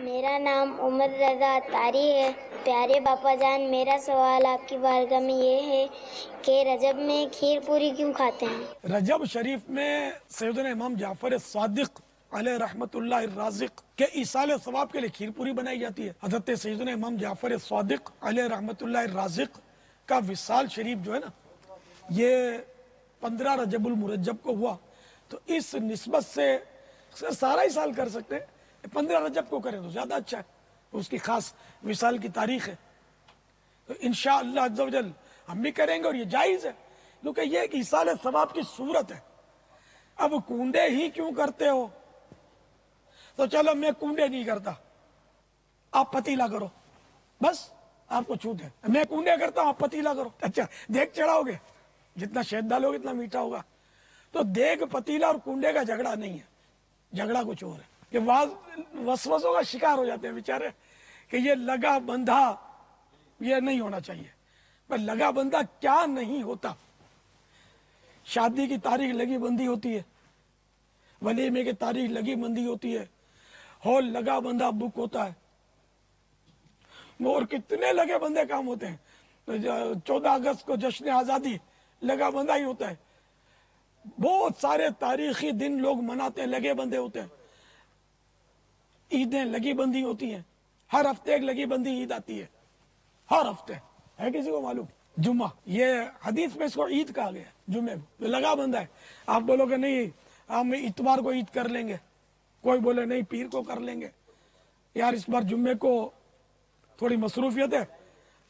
میرا نام عمر رضا طاری ہے۔ پیارے باپا جان، میرا سوال آپ کی بارگاہ میں یہ ہے کہ رجب میں کھیر پوری کیوں کھاتے ہیں؟ رجب شریف میں سیدنا امام جعفر صادق علیہ رحمت اللہ الرازق کے ایصال ثواب کے لیے کھیر پوری بنائی جاتی ہے۔ حضرت سیدنا امام جعفر صادق علیہ رحمت اللہ الرازق کا وصال شریف جو ہے نا، یہ 15 رجب المرجب کو ہوا، تو اس نسبت سے سارا ہی سال کر سکتے ہیں، 15 رجب کو کریں تو زیادہ اچھا ہے، اس کی خاص وصال کی تاریخ ہے، تو انشاءاللہ عز و جل ہم بھی کریں گے، اور یہ جائز ہے کیونکہ یہ ایک ایصال ثواب کی صورت ہے۔ اب کنڈے ہی کیوں کرتے ہو؟ تو چلو میں کنڈے نہیں کرتا، آپ پتیلا کرو، بس آپ کو چھوٹ ہے۔ میں کنڈے کرتا ہوں، آپ پتیلا کرو، اچھا دیگ چڑھاؤ گے، جتنا شہد ڈالو گے اتنا میٹھا ہوگا۔ تو دیگ، پتیلا اور کنڈے کا جھگڑا نہیں ہے، جھگڑا کچھ اور ہے کہ وسوسوں کا شکار ہو جاتے ہیں بیچارے کہ یہ لگا بندھا یہ نہیں ہونا چاہیے۔ پر لگا بندھا کیا نہیں ہوتا؟ شادی کی تاریخ لگی بندھی ہوتی ہے، ولیمے کی تاریخ لگی بندھی ہوتی ہے، ہال لگا بندھا بک ہوتا ہے، اور کتنے لگے بندھے کام ہوتے ہیں۔ 14 اگست کو جشن آزادی لگا بندھا ہی ہوتا ہے، بہت سارے تاریخی دن لوگ مناتے ہیں، لگے بندھے ہوتے ہیں، عیدیں لگی بندھی ہوتی ہیں، ہر ہفتے ایک لگی بندھی عید آتی ہے، ہر ہفتے ہے، کسی کو معلوم؟ جمعہ، یہ حدیث میں اس کو عید کہا گیا ہے، جمعے کو لگا بندھا ہے۔ آپ بولو کہ نہیں ہم اتوار کو عید کر لیں گے، کوئی بولے نہیں پیر کو کر لیں گے، یار اس بار جمعے کو تھوڑی مصروفیت ہے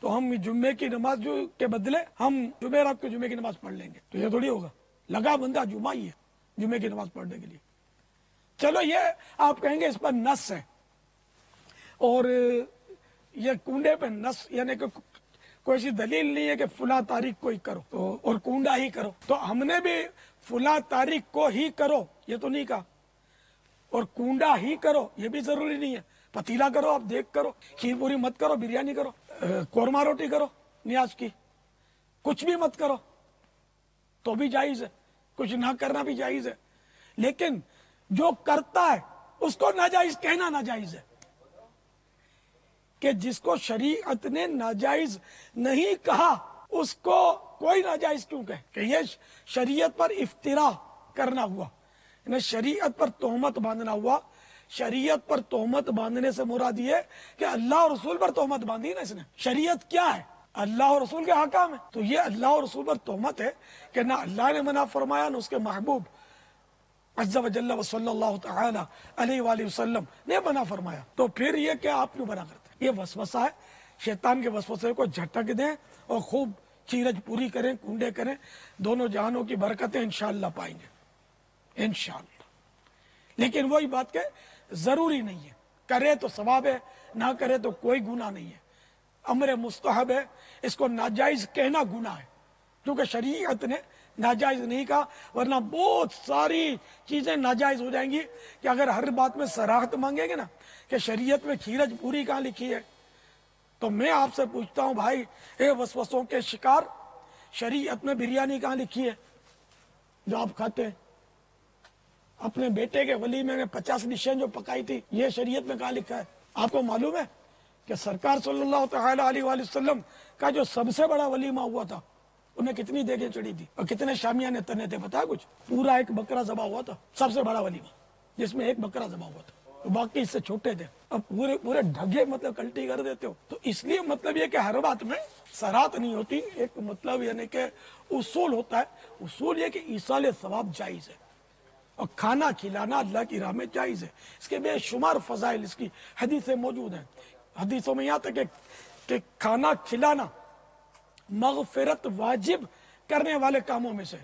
تو ہم جمعے کی نماز کے بدلے ہم جمعرات کو جمعے کی نماز پڑھ لیں گے، تو یہ تھوڑی ہوگا، لگا بندھا جمعہ ہی ہے جمعے کی نماز پڑھنے کے لیے۔ چلو یہ آپ کہیں گے اس پر نص ہے، اور یہ کنڈے پہ نص یعنی کہ کوئی ایسی دلیل نہیں ہے کہ فلاں تاریخ کو ہی کرو اور کنڈا ہی کرو، تو ہم نے بھی فلاں تاریخ کو ہی کرو یہ تو نہیں کہا، اور کنڈا ہی کرو یہ بھی ضروری نہیں ہے، پتیلا کرو، آپ دیکھ کرو، کھیر پوری مت کرو، بریانی کرو، قورمہ روٹی کرو نیاز کی، کچھ بھی مت کرو تو بھی جائز ہے، کچھ نہ کرنا بھی جائز ہے، لیکن جو کرتا ہے اس کو ناجائز کہنا ناجائز ہے، کہ جس کو شریعت نے ناجائز نہیں کہا اس کو کوئی ناجائز کیوں کہے؟ کہ یہ شریعت پر افتراء کرنا ہوا، یعنی شریعت پر تہمت باندھنا ہوا۔ شریعت پر تہمت باندھنے سے مراد یہ کہ اللہ اور رسول پر تہمت باندھی نا اس نے۔ شریعت کیا ہے؟ اللہ اور رسول کے حکام ہے، تو یہ اللہ اور رسول پر تہمت ہے کہ نہ اللہ نے منع فرمایا نہ اس کے محبوب عز و جل و صلی اللہ تعالی علیہ وآلہ وسلم نے منع فرمایا، تو پھر یہ کہ آپ کیوں منع کرتے ہیں؟ یہ وسوسہ ہے، شیطان کے وسوسے کو جھٹک دیں اور خوب چیرج پوری کریں، کنڈے کریں، دونوں جہانوں کی برکتیں انشاءاللہ پائیں گے انشاءاللہ۔ لیکن وہی بات کہ ضروری نہیں ہے، کرے تو ثواب ہے، نہ کرے تو کوئی گناہ نہیں ہے، امر مستحب ہے، اس کو ناجائز کہنا گناہ ہے کیونکہ شریعت نے ناجائز نہیں کہا، ورنہ بہت ساری چیزیں ناجائز ہو جائیں گی کہ اگر ہر بات میں صراحت مانگیں گے نا کہ شریعت میں کھیرج پوری کہاں لکھی ہے، تو میں آپ سے پوچھتا ہوں بھائی اے وسوسوں کے شکار، شریعت میں بریانی کہاں لکھی ہے جو آپ کھاتے ہیں؟ اپنے بیٹے کے ولیمے میں 50 ڈشیں جو پکائی تھی، یہ شریعت میں کہاں لکھا ہے؟ آپ کو معلوم ہے کہ سرکار صلی اللہ تعالی علیہ وآلہ وسلم کا جو سب سے بڑا ولیمہ ہوا تھا انہیں کتنی دیگیں چڑھی تھی اور کتنے شامیانے تنے تھے پتا ہے کچھ؟ پورا ایک بکرا ذبح ہوا تھا، سب سے بڑا ولیمہ جس میں ایک بکرا ذبح ہوا تھا، تو باقی اس سے چھوٹے تھے، اب پورے ڈھگے مطلب کلٹی کر دیتے ہو، تو اس لیے مطلب یہ کہ ہر بات میں صراحت نہیں ہوتی، ایک مطلب یعنی کہ اصول ہوتا ہے، اصول یہ کہ ایصال ثواب جائز ہے، اور کھانا کھلانا اللہ کی راہ میں جائز ہے، اس کے بے شمار فضائل اس کی حدیثیں موجود ہیں، حدیثوں میں یہاں تک کہ کھانا کھلانا مغفرت واجب کرنے والے کاموں میں سے